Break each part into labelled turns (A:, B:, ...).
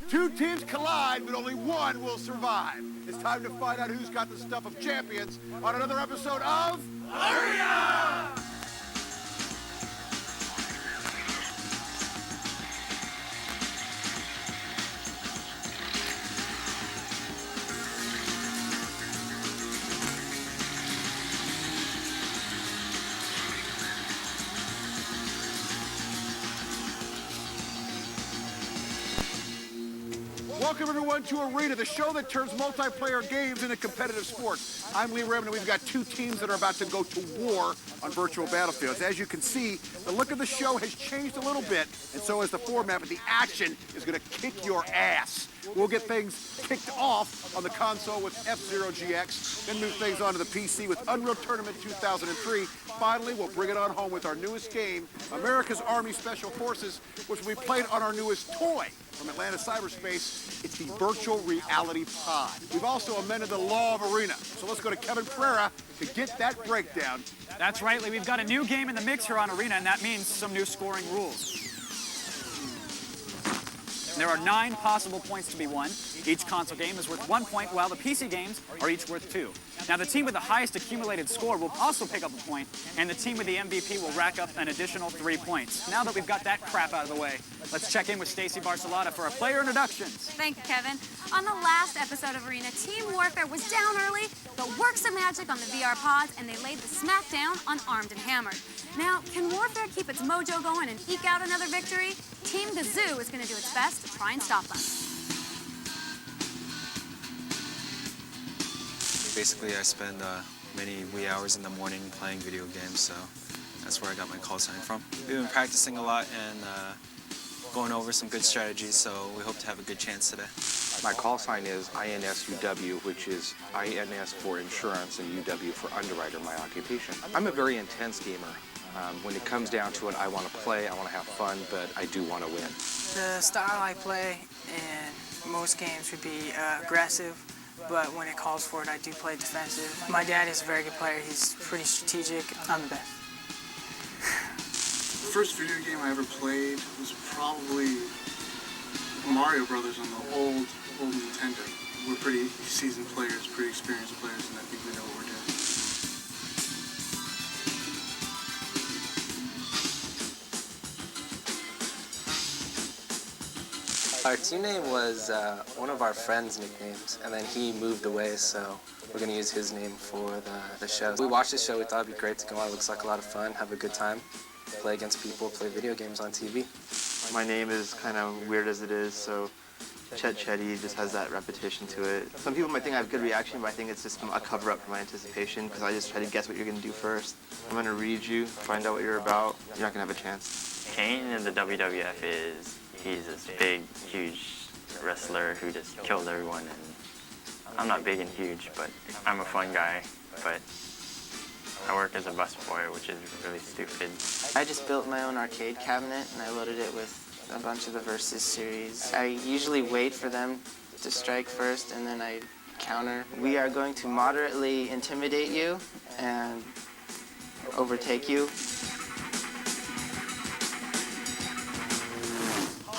A: Two teams collide, but only one will survive. It's time to find out who's got the stuff of champions on another episode of Arena! Welcome, everyone, to Arena, the show that turns multiplayer games into competitive sports. I'm Lee Raymond, and we've got two teams that are about to go to war on virtual battlefields. As you can see, the look of the show has changed a little bit, and so has the format, but the action is going to kick your ass. We'll get things kicked off on the console with F-Zero GX, then move things onto the PC with Unreal Tournament 2003. Finally, we'll bring it on home with our newest game, America's Army Special Forces, which will be played on our newest toy from Atlanta Cyberspace. It's the Virtual Reality Pod. We've also amended the law of Arena, so let's go to Kevin Pereira to get that breakdown.
B: That's right, Lee. We've got a new game in the mix here on Arena, and that means some new scoring rules. There are 9 possible points to be won. Each console game is worth 1 point, while the PC games are each worth 2. Now, the team with the highest accumulated score will also pick up a point, and the team with the MVP will rack up an additional 3 points. Now that we've got that crap out of the way, let's check in with Stacy Barcelata for our player introductions.
C: Thank you, Kevin. On the last episode of Arena, Team Warfare was down early, but worked some magic on the VR pods, and they laid the smackdown on Armed and Hammered. Now, can Warfare keep its mojo going and eke out another victory? Team Gazoo is going to do its best to try and stop them.
D: Basically, I spend many wee hours in the morning playing video games, so that's where I got my call sign from. We've been practicing a lot and going over some good strategies, so we hope to have a good chance today.
E: My call sign is INSUW, which is INS for insurance and UW for underwriter, my occupation. I'm a very intense gamer. When it comes down to it, I want to play, I want to have fun, but I do want to win.
F: The style I play in most games would be aggressive, but when it calls for it, I do play defensive. My dad is a very good player. He's pretty strategic. I'm the best.
G: The first video game I ever played was probably Mario Brothers on the old Nintendo. We're pretty seasoned players, pretty experienced players, and I think we know what we're doing.
H: Our team name was one of our friends' nicknames, and then he moved away, so we're going to use his name for the show. We watched the show, we thought it'd be great to go on. It looks like a lot of fun, have a good time, play against people, play video games on TV.
I: My name is kind of weird as it is, so Chet Chetty just has that repetition to it. Some people might think I have good reaction, but I think it's just a cover-up for my anticipation, because I just try to guess what you're going to do first. I'm going to read you, find out what you're about. You're not going to have a chance.
J: Kane in the WWF he's this big, huge wrestler who just kills everyone. And I'm not big and huge, but I'm a fun guy. But I work as a busboy, which is really stupid.
K: I just built my own arcade cabinet, and I loaded it with a bunch of the Versus series. I usually wait for them to strike first, and then I counter. We are going to moderately intimidate you and overtake you.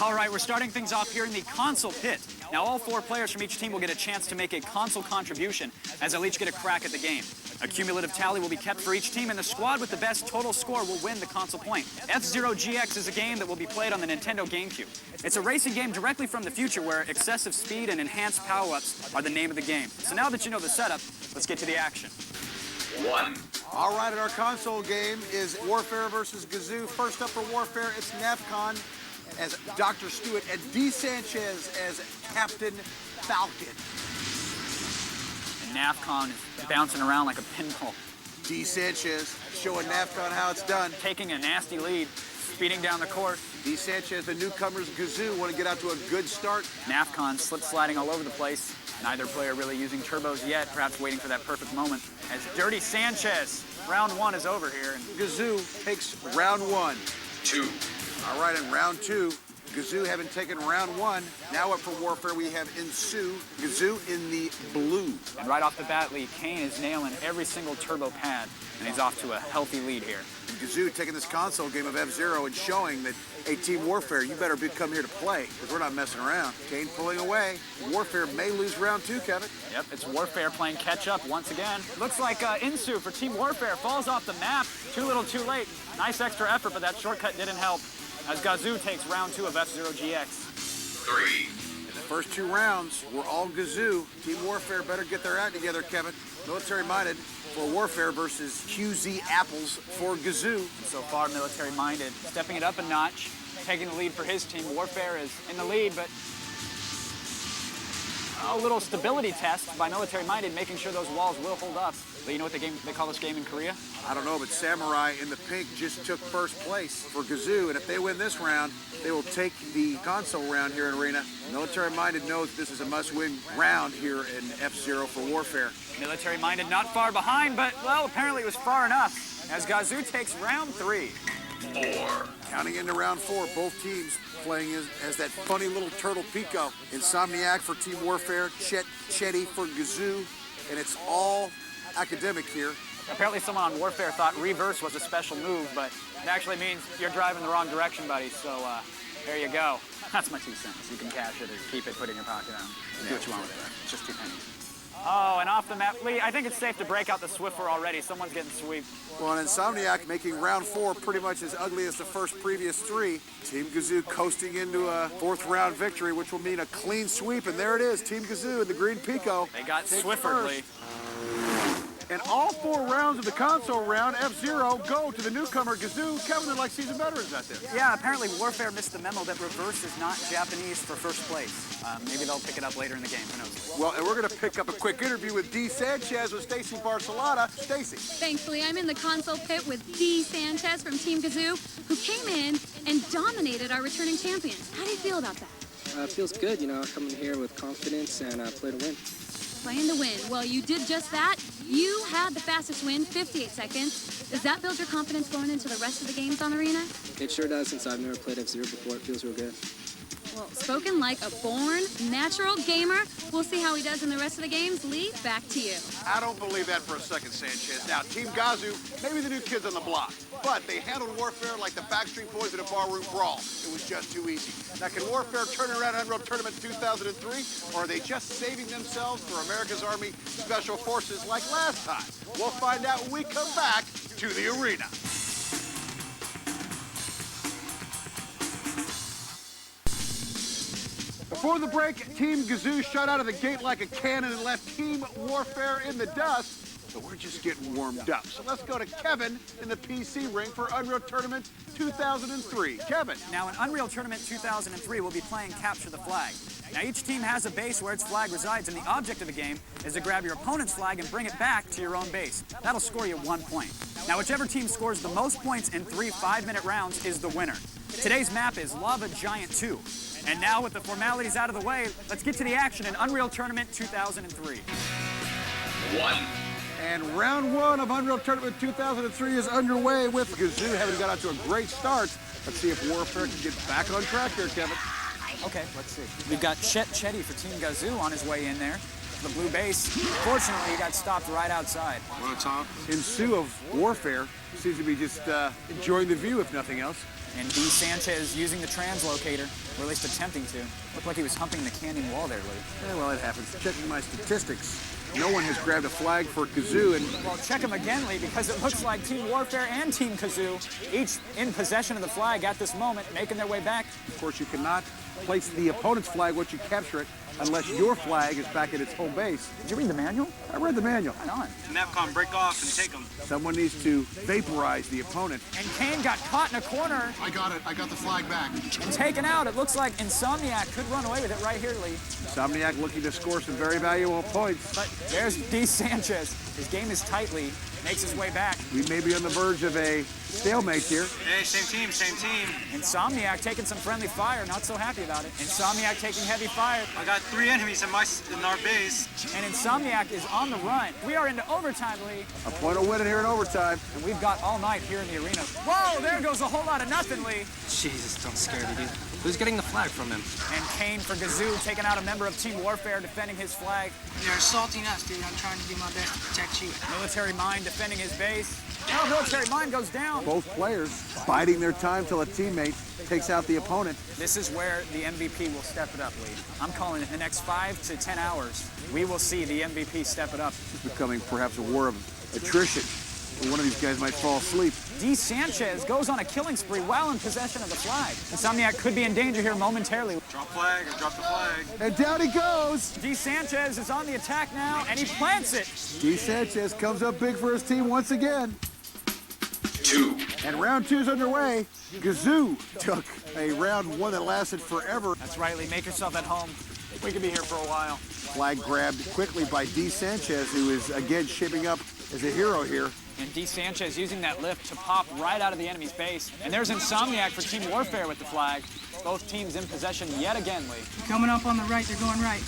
B: All right, we're starting things off here in the console pit. Now, all 4 players from each team will get a chance to make a console contribution, as they'll each get a crack at the game. A cumulative tally will be kept for each team, and the squad with the best total score will win the console point. F-Zero GX is a game that will be played on the Nintendo GameCube. It's a racing game directly from the future where excessive speed and enhanced power-ups are the name of the game. So now that you know the setup, let's get to the action.
A: 1. All right, and our console game is Warfare versus Gazoo. First up for Warfare, it's NAFCON as Dr. Stewart and D. Sanchez as Captain Falcon.
B: And NAFCON is bouncing around like a pinball.
A: D. Sanchez showing NAFCON how it's done.
B: Taking a nasty lead, speeding down the course.
A: D. Sanchez, the newcomers Gazoo, want to get out to a good start.
B: NAFCON slip-sliding all over the place. Neither player really using turbos yet, perhaps waiting for that perfect moment. As Dirty Sanchez, round 1 is over here. And
A: Gazoo takes round 1.
G: 2.
A: All right, in round 2, Gazoo having taken round 1. Now up for Warfare, we have Ensue. Gazoo in the blue.
B: And right off the bat, Lee, Kane is nailing every single turbo pad, and he's off to a healthy lead here.
A: Gazoo taking this console game of F-Zero and showing that, hey, Team Warfare, you better come here to play, because we're not messing around. Kane pulling away. Warfare may lose round 2, Kevin.
B: Yep, it's Warfare playing catch-up once again. Looks like Insu for Team Warfare falls off the map too little too late. Nice extra effort, but that shortcut didn't help, as Gazoo takes round 2 of F-Zero GX.
A: 3. The first 2 rounds were all Gazoo. Team Warfare better get their act together, Kevin. Military-minded for Warfare versus QZ Apples for Gazoo.
B: So far, military-minded, stepping it up a notch, taking the lead for his team. Warfare is in the lead, but a little stability test by military-minded, making sure those walls will hold up. But you know what they call this game in Korea?
A: I don't know, but Samurai in the pink just took first place for Gazoo, and if they win this round, they will take the console round here in Arena. Military-minded knows this is a must-win round here in F-Zero for Warfare.
B: Military-minded not far behind, but, well, apparently it was far enough, as Gazoo takes round 3.
A: 4. Counting into round 4, both teams playing as that funny little turtle Pico. Insomniac for Team Warfare, Chetty for Gazoo, and it's all academic here.
B: Apparently someone on Warfare thought reverse was a special move, but it actually means you're driving the wrong direction, buddy, so there you go. That's my 2 cents. You can cash it or keep it, put it in your pocket, do what you want with it. It's just 2 pennies. Oh, and off the map. Lee, I think it's safe to break out the Swiffer already. Someone's getting swept.
A: Well, an Insomniac making round 4 pretty much as ugly as the previous 3. Team Gazoo coasting into a 4th round victory, which will mean a clean sweep. And there it is, Team Gazoo in the green Pico.
B: They got Swiffered, Lee.
A: And all 4 rounds of the console round, F-Zero, go to the newcomer Gazoo. Kevin, they're like seasoned veterans out there.
B: Yeah, apparently Warfare missed the memo that reverse is not Japanese for first place. Maybe they'll pick it up later in the game, who knows?
A: Well, and we're going to pick up a quick interview with D. Sanchez with Stacy Barcelona. Stacy.
C: Thankfully, I'm in the console pit with D. Sanchez from Team Gazoo, who came in and dominated our returning champions. How do you feel about that?
H: It feels good, you know, coming here with confidence and play to win.
C: Playing to win. Well, you did just that. You had the fastest win, 58 seconds. Does that build your confidence going into the rest of the games on Arena?
H: It sure does, since I've never played F-Zero before. It feels real good.
C: Well, spoken like a born, natural gamer. We'll see how he does in the rest of the games. Lee, back to you.
A: I don't believe that for a second, Sanchez. Now, Team Gazoo, maybe the new kids on the block, but they handled Warfare like the Backstreet Boys at a barroom brawl. It was just too easy. Now, can Warfare turn around Unreal Tournament 2003, or are they just saving themselves for America's Army Special Forces like last time? We'll find out when we come back to the arena. Before the break, Team Gazoo shot out of the gate like a cannon and left Team Warfare in the dust. So we're just getting warmed up. So let's go to Kevin in the PC ring for Unreal Tournament 2003. Kevin.
B: Now, in Unreal Tournament 2003, we'll be playing Capture the Flag. Now, each team has a base where its flag resides, and the object of the game is to grab your opponent's flag and bring it back to your own base. That'll score you 1 point. Now, whichever team scores the most points in 3 5-minute rounds is the winner. Today's map is Lava Giant 2. And now, with the formalities out of the way, let's get to the action in Unreal Tournament 2003.
A: 1. And round 1 of Unreal Tournament 2003 is underway with Gazoo having got out to a great start. Let's see if Warfare can get back on track here, Kevin.
B: Okay, let's see. We've got Chetty for Team Gazoo on his way in there. The blue base. Fortunately, he got stopped right outside.
A: Insu of Warfare seems to be just enjoying the view, if nothing else.
B: And D. Sanchez using the translocator, or at least attempting to. Looked like he was humping the canyon wall there, Lee.
A: Yeah, well, it happens. Checking my statistics, no one has grabbed a flag for Gazoo. And
B: well, check them again, Lee, because it looks like Team Warfare and Team Gazoo, each in possession of the flag at this moment, making their way back.
A: Of course, you cannot place the opponent's flag once you capture it, unless your flag is back at its home base.
B: Did you read the manual?
A: I read the manual.
B: Right on.
L: Napcom, break off and take them.
A: Someone needs to vaporize the opponent.
B: And Kane got caught in a corner.
G: I got it. I got the flag back.
B: And taken out. It looks like Insomniac could run away with it right here, Lee.
A: Insomniac looking to score some very valuable points.
B: But there's D. Sanchez. His game is tight, Lee. Makes his way back.
A: We may be on the verge of a stalemate here.
L: Hey, same team, same team.
B: Insomniac taking some friendly fire, not so happy about it. Insomniac taking heavy fire.
L: I got 3 enemies in our base.
B: And Insomniac is on the run. We are into overtime, Lee.
A: A point of winning here in overtime.
B: And we've got all night here in the arena. Whoa, there goes a whole lot of nothing, Lee.
H: Jesus, don't scare me, dude. Who's getting the flag from him?
B: And Kane for Gazoo taking out a member of Team Warfare defending his flag.
F: You're assaulting us, dude. I'm trying to do my best to protect you.
B: Military Mind defending his base. Oh, Military Mind goes down.
A: both players biding their time till a teammate takes out the opponent.
B: This is where the MVP will step it up, Lee. I'm calling it in the next 5 to 10 hours, we will see the MVP step it up.
A: It's becoming perhaps a war of attrition. One of these guys might fall asleep.
B: D. Sanchez goes on a killing spree while in possession of the flag. Insomniac could be in danger here momentarily.
L: Drop flag or drop the flag.
A: And down he goes.
B: D. Sanchez is on the attack now, and he plants it.
A: D. Sanchez comes up big for his team once again.
M: 2.
A: And round 2's underway. Gazoo took a round 1 that lasted forever.
B: That's right, Lee. Make yourself at home. We could be here for a while.
A: Flag grabbed quickly by D. Sanchez, who is again shaping up as a hero here.
B: And D. Sanchez using that lift to pop right out of the enemy's base. And there's Insomniac for Team Warfare with the flag. Both teams in possession yet again, Lee.
F: Coming up on the right, they're going right.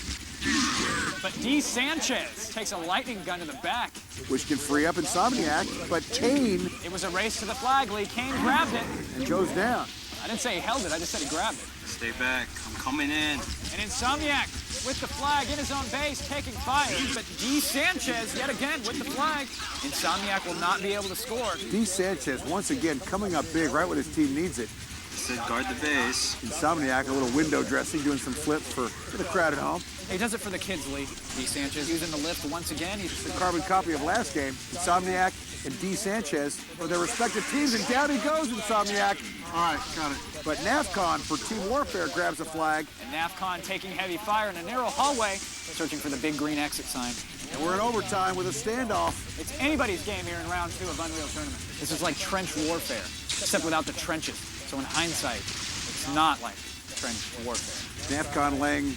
B: But D. Sanchez takes a lightning gun to the back.
A: Which can free up Insomniac, but Kane...
B: It was a race to the flag, Lee. Kane grabbed it.
A: And goes down.
B: I didn't say he held it, I just said he grabbed it.
L: Stay back. I'm coming in.
B: And Insomniac with the flag in his own base, taking fire. But D. Sanchez, yet again, with the flag. Insomniac will not be able to score.
A: D. Sanchez, once again, coming up big right when his team needs it.
L: Said guard the base.
A: Insomniac, a little window dressing, doing some flips for the crowd at home.
B: He does it for the kids, Lee. D. Sanchez using the lift once again. He's
A: the carbon copy of last game. Insomniac and D. Sanchez for their respective teams, and down he goes, Insomniac.
G: All right, got it.
A: But NAFCON for Team Warfare grabs a flag.
B: And NAFCON taking heavy fire in a narrow hallway, searching for the big green exit sign.
A: And we're in overtime with a standoff.
B: It's anybody's game here in round 2 of Unreal Tournament. This is like trench warfare, except without the trenches. So in hindsight, it's not like trench warfare.
A: NAFCON laying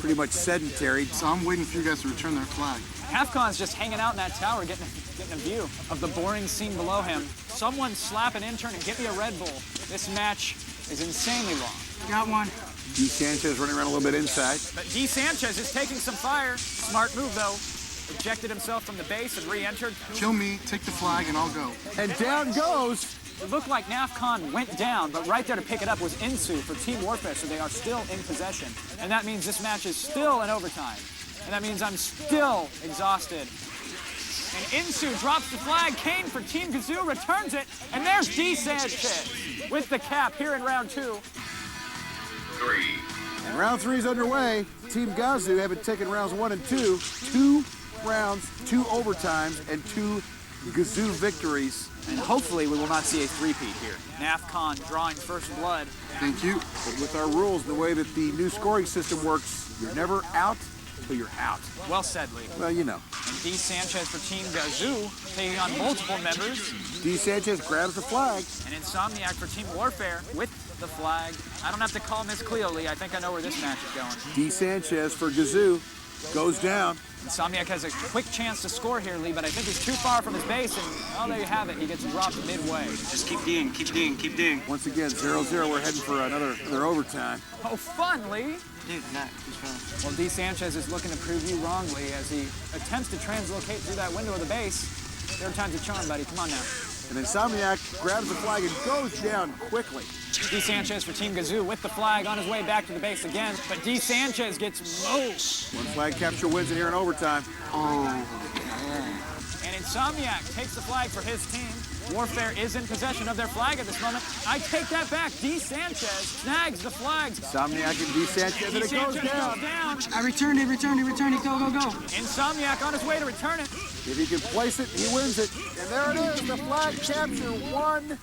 A: pretty much sedentary.
G: So I'm waiting for you guys to return their flag.
B: NAFCON's just hanging out in that tower, getting a view of the boring scene below him. Someone slap an intern and get me a Red Bull. This match is insanely long.
F: Got one.
A: D. Sanchez running around a little bit inside.
B: But D. Sanchez is taking some fire. Smart move, though. Ejected himself from the base and re-entered.
G: Kill me, take the flag, and I'll go.
A: And down goes.
B: It looked like NAFCON went down, but right there to pick it up was Insu for Team Warfare, so they are still in possession. And that means this match is still in overtime. And that means I'm still exhausted. And Insu drops the flag. Kane for Team Gazoo returns it. And there's D. Sanchez with the cap here in round 2.
M: 3.
A: And round 3's underway. Team Gazoo having taken rounds 1 and 2. 2 rounds, 2 overtimes, and 2 Gazoo victories.
B: And hopefully we will not see a three-peat here. NAFCON drawing first blood.
G: Thank you.
A: But with our rules, the way that the new scoring system works, you're never out until you're out.
B: Well said, Lee.
A: Well, you know.
B: And D. Sanchez for Team Gazoo, taking on multiple members.
A: D. Sanchez grabs the flag.
B: And Insomniac for Team Warfare with the flag. I don't have to call Miss Cleo, Lee. I think I know where this match is going.
A: D. Sanchez for Gazoo goes down.
B: Insomniac has a quick chance to score here, Lee, but I think he's too far from his base, and oh, there you have it. He gets dropped midway.
L: Just keep ding, keep ding, keep ding.
A: Once again, 0-0. We're heading for another overtime.
B: Oh, fun, Lee.
K: Dude, not too fun.
B: Well, D. Sanchez is looking to prove you wrong, Lee, as he attempts to translocate through that window of the base. Third time's a charm, buddy. Come on now.
A: And Insomniac grabs the flag and goes down quickly.
B: D. Sanchez for Team Gazoo with the flag on his way back to the base again, but D. Sanchez gets moved.
A: One flag capture wins it here in overtime.
G: Oh.
B: And Insomniac takes the flag for his team. Warfare is in possession of their flag at this moment. I take that back. D. Sanchez snags the flags.
A: Insomniac and D. Sanchez, and it goes down.
F: I returned it, go, go, go.
B: Insomniac on his way to return it.
A: If he can place it, he wins it. And there it is, the flag capture 1-0.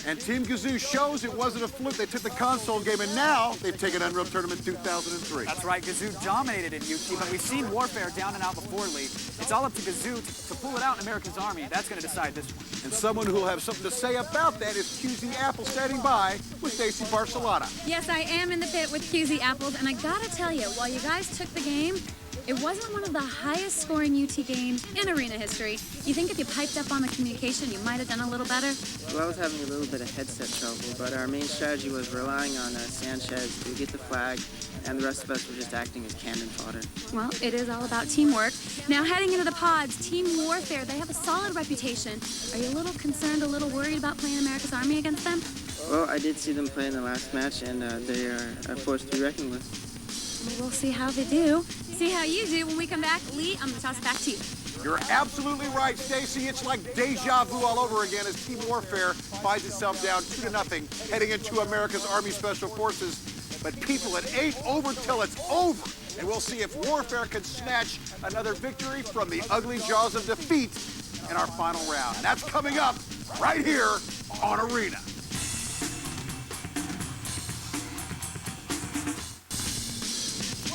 A: And Team Gazoo shows it wasn't a fluke. They took the console game, and now they've taken Unreal Tournament 2003.
B: That's right, Gazoo dominated in UT, but we've seen Warfare down and out before, Lee. It's all up to Gazoo to pull it out in America's Army. That's going to decide this one.
A: And someone who will have something to say about that is QZ Apple standing by with Stacey Barcelona.
C: Yes, I am in the pit with QZ Apples, and I gotta tell you, while you guys took the game, it wasn't one of the highest scoring UT games in arena history. You think if you piped up on the communication, you might have done a little better?
K: Well, I was having a little bit of headset trouble, but our main strategy was relying on Sanchez to get the flag, and the rest of us were just acting as cannon fodder.
C: Well, it is all about teamwork. Now, heading into the pods, Team Warfare, they have a solid reputation. Are you a little concerned, a little worried about playing America's Army against them?
K: Well, I did see them play in the last match, and they are a force to be reckoned with.
C: We'll see how they do. See how you do when we come back. Lee, I'm going to toss it back to you.
A: You're absolutely right, Stacy. It's like deja vu all over again as Team Warfare finds itself down 2-0 heading into America's Army Special Forces. But people, it ain't over till it's over. And we'll see if Warfare can snatch another victory from the ugly jaws of defeat in our final round. And that's coming up right here on Arena.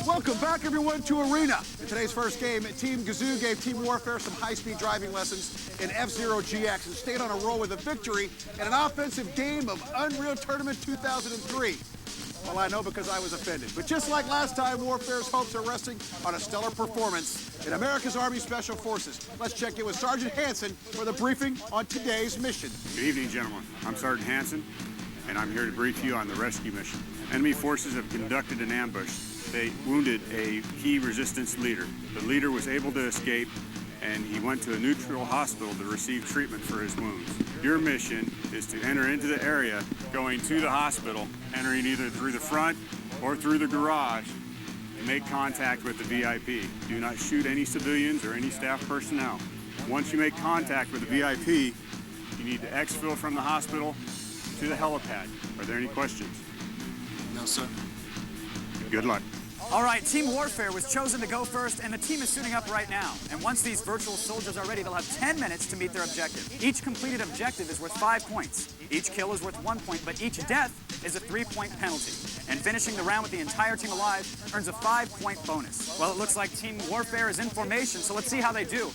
A: Welcome back, everyone, to Arena. In today's first game, Team Gazoo gave Team Warfare some high-speed driving lessons in F-Zero GX and stayed on a roll with a victory in an offensive game of Unreal Tournament 2003. Well, I know because I was offended. But just like last time, Warfare's hopes are resting on a stellar performance in America's Army Special Forces. Let's check in with Sergeant Hansen for the briefing on today's mission.
N: Good evening, gentlemen. I'm Sergeant Hansen, and I'm here to brief you on the rescue mission. Enemy forces have conducted an ambush. They wounded a key resistance leader. The leader was able to escape, and he went to a neutral hospital to receive treatment for his wounds. Your mission is to enter into the area, going to the hospital, entering either through the front or through the garage, and make contact with the VIP. Do not shoot any civilians or any staff personnel. Once you make contact with the VIP, you need to exfil from the hospital to the helipad. Are there any questions?
L: No, sir.
N: Good luck.
B: All right, Team Warfare was chosen to go first, and the team is suiting up right now. And once these virtual soldiers are ready, they'll have 10 minutes to meet their objective. Each completed objective is worth 5 points. Each kill is worth 1 point, but each death is a 3-point penalty. And finishing the round with the entire team alive earns a 5-point bonus. Well, it looks like Team Warfare is in formation, so let's see how they do.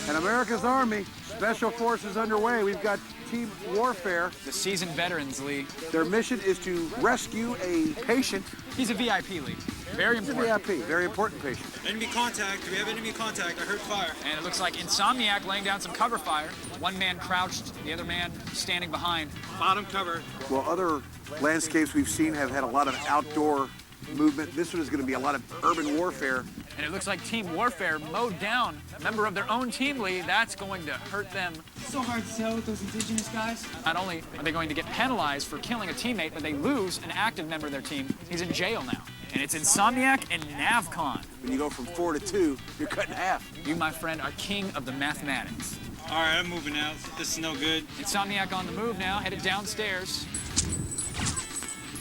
A: And America's Army Special Forces underway. We've got Team Warfare.
B: The seasoned veterans, Lee.
A: Their mission is to rescue a patient.
B: He's a VIP, Lee. Very important.
A: He's a VIP, very important patient.
L: Enemy contact. Do we have enemy contact? I heard fire.
B: And it looks like Insomniac laying down some cover fire. One man crouched, the other man standing behind.
L: Bottom cover.
A: Well, other landscapes we've seen have had a lot of outdoor movement. This one is going to be a lot of urban warfare.
B: And it looks like Team Warfare mowed down a member of their own team, Lee. That's going to hurt them.
F: It's so hard to tell with those indigenous guys.
B: Not only are they going to get penalized for killing a teammate, but they lose an active member of their team. He's in jail now. And it's Insomniac and Navcon.
A: When you go from 4 to 2, you're cut in half.
B: You, my friend, are king of the mathematics.
L: All right, I'm moving out. This is no good.
B: Insomniac on the move now, headed downstairs.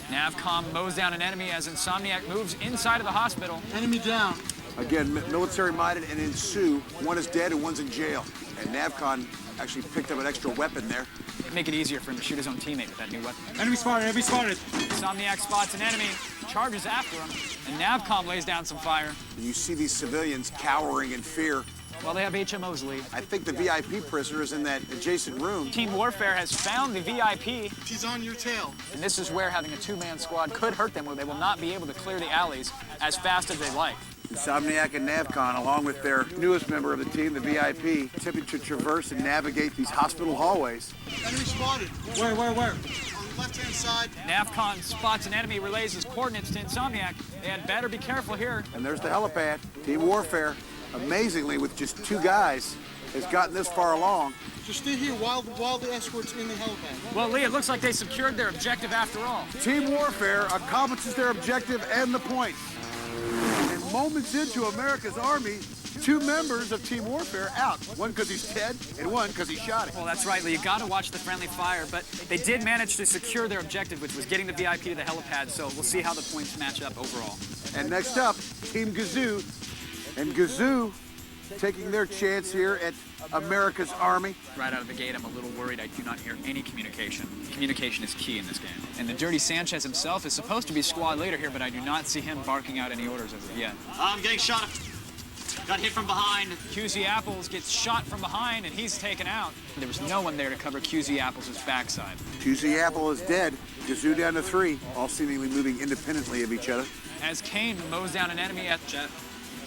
B: Navcom mows down an enemy as Insomniac moves inside of the hospital.
G: Enemy down.
A: Again, military-minded and in Sioux. One is dead and one's in jail. And Navcon actually picked up an extra weapon there.
B: Make it easier for him to shoot his own teammate with that new weapon.
L: Enemy spotted. Enemy spotted.
B: Insomniac spots an enemy, charges after him, and Navcom lays down some fire.
A: You see these civilians cowering in fear.
B: Well, they have HMOs, Lee.
A: I think the VIP prisoner is in that adjacent room.
B: Team Warfare has found the VIP.
G: He's on your tail.
B: And this is where having a two-man squad could hurt them, where they will not be able to clear the alleys as fast as they like.
A: Insomniac and Navcon, along with their newest member of the team, the VIP, attempting to traverse and navigate these hospital hallways.
G: Enemy spotted.
L: Where?
G: On the left-hand side.
B: Navcon spots an enemy, relays his coordinates to Insomniac. They had better be careful here.
A: And there's the helipad. Team Warfare, amazingly, with just 2 guys, has gotten this far along.
G: Just stay here while the escort's in the helipad.
B: Well, Lee, it looks like they secured their objective after all.
A: Team Warfare accomplishes their objective and the points. And moments into America's Army, 2 members of Team Warfare out. One because he's dead, and one because he shot him.
B: Well, that's right, Lee. You got to watch the friendly fire, but they did manage to secure their objective, which was getting the VIP to the helipad, so we'll see how the points match up overall.
A: And next up, Team Gazoo. And Gazoo taking their chance here at America's Army.
B: Right out of the gate, I'm a little worried I do not hear any communication. Communication is key in this game. And the Dirty Sanchez himself is supposed to be squad leader here, but I do not see him barking out any orders as of yet.
O: I'm getting shot. Got hit from behind.
B: QZ Apples gets shot from behind, and he's taken out. There was no one there to cover QZ Apples' backside.
A: QZ Apple is dead. Gazoo down to 3, all seemingly moving independently of each other.
B: As Kane mows down an enemy at
L: Jet,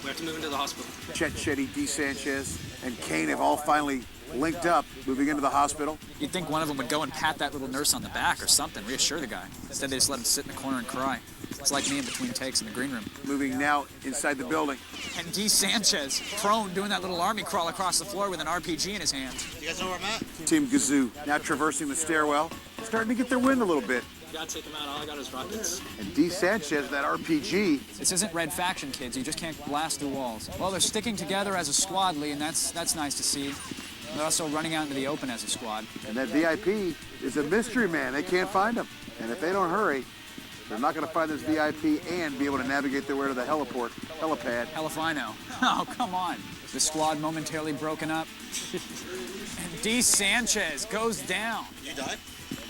L: we have to move into the hospital.
A: Chet Shetty, D. Sanchez, and Kane have all finally linked up, moving into the hospital.
B: You'd think one of them would go and pat that little nurse on the back or something, reassure the guy. Instead, they just let him sit in the corner and cry. It's like me in between takes in the green room.
A: Moving now inside the building.
B: And D. Sanchez, prone, doing that little army crawl across the floor with an RPG in his hand.
O: You guys know where I'm at?
A: Team Gazoo now traversing the stairwell. starting to get their wind a little bit.
L: You gotta take him out. All I got is rockets.
A: And D. Sanchez, that RPG.
B: This isn't Red Faction, kids. You just can't blast through walls. Well, they're sticking together as a squad, Lee, and that's nice to see. They're also running out into the open as a squad.
A: And that VIP is a mystery man. They can't find him. And if they don't hurry, they're not going to find this VIP and be able to navigate their way to the helipad.
B: Hell if I know. Oh, come on. The squad momentarily broken up. And D. Sanchez goes down.
L: You died?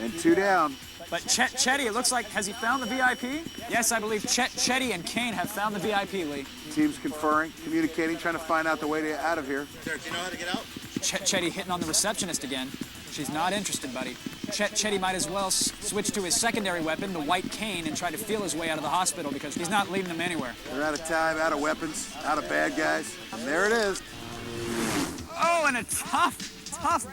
A: And 2 down.
B: But Chetty, it looks like, has he found the VIP? Yes, I believe Chetty and Kane have found the VIP, Lee.
A: Teams conferring, communicating, trying to find out the way out of here.
L: Derek, do you know how to get out?
B: Chetty hitting on the receptionist again. She's not interested, buddy. Chetty might as well switch to his secondary weapon, the white cane, and try to feel his way out of the hospital because he's not leading them anywhere.
A: They're out of time, out of weapons, out of bad guys. And there it is.
B: Oh, and a tough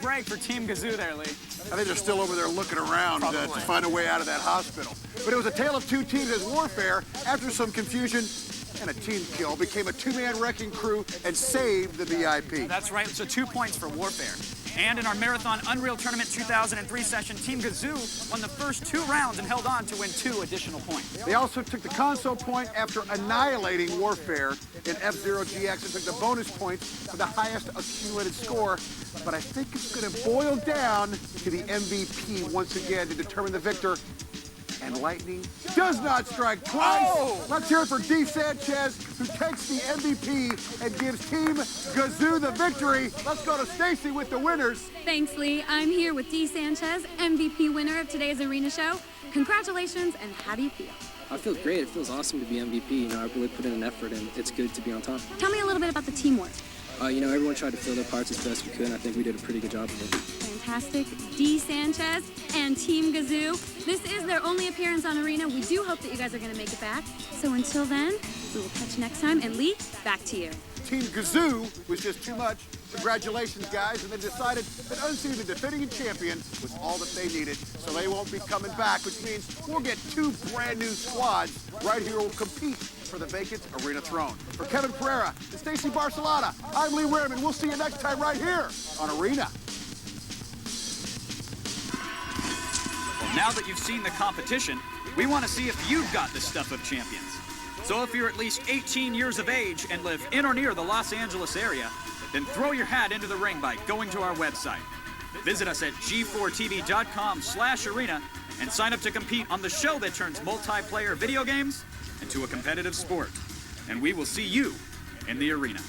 B: break for Team Gazoo there, Lee.
A: I think they're still over there looking around to find a way out of that hospital. But it was a tale of two teams as warfare, after some confusion and a team kill, became a two-man wrecking crew and saved the VIP.
B: That's right, so 2 points for warfare. And in our Marathon Unreal Tournament 2003 session, Team Gazoo won the first 2 rounds and held on to win 2 additional points.
A: They also took the console point after annihilating Warfare in F-Zero GX and took the bonus points for the highest accumulated score. But I think it's going to boil down to the MVP once again to determine the victor. And lightning does not strike twice. Oh! Let's hear it for D. Sanchez, who takes the MVP and gives Team Gazoo the victory. Let's go to Stacy with the winners.
C: Thanks, Lee. I'm here with D. Sanchez, MVP winner of today's arena show. Congratulations, and how do you feel?
H: I feel great. It feels awesome to be MVP. You know, I really put in an effort, and it's good to be on top.
C: Tell me a little bit about the teamwork.
H: You know, everyone tried to fill their parts as best we could, and I think we did a pretty good job of it.
C: Fantastic. D. Sanchez and Team Gazoo. This is their only appearance on Arena. We do hope that you guys are going to make it back. So until then, we will catch you next time. And Lee, back to you.
A: Team Gazoo was just too much. Congratulations, guys. And they decided that unseeded defending champion was all that they needed. So they won't be coming back, which means we'll get 2 brand new squads right here who will compete for the vacant arena throne. For Kevin Pereira and Stacy Barcelona, I'm Lee Wehrman. We'll see you next time right here on Arena.
B: Now that you've seen the competition, we want to see if you've got the stuff of champions. So if you're at least 18 years of age and live in or near the Los Angeles area, then throw your hat into the ring by going to our website. Visit us at g4tv.com/arena and sign up to compete on the show that turns multiplayer video games into a competitive sport. And we will see you in the arena.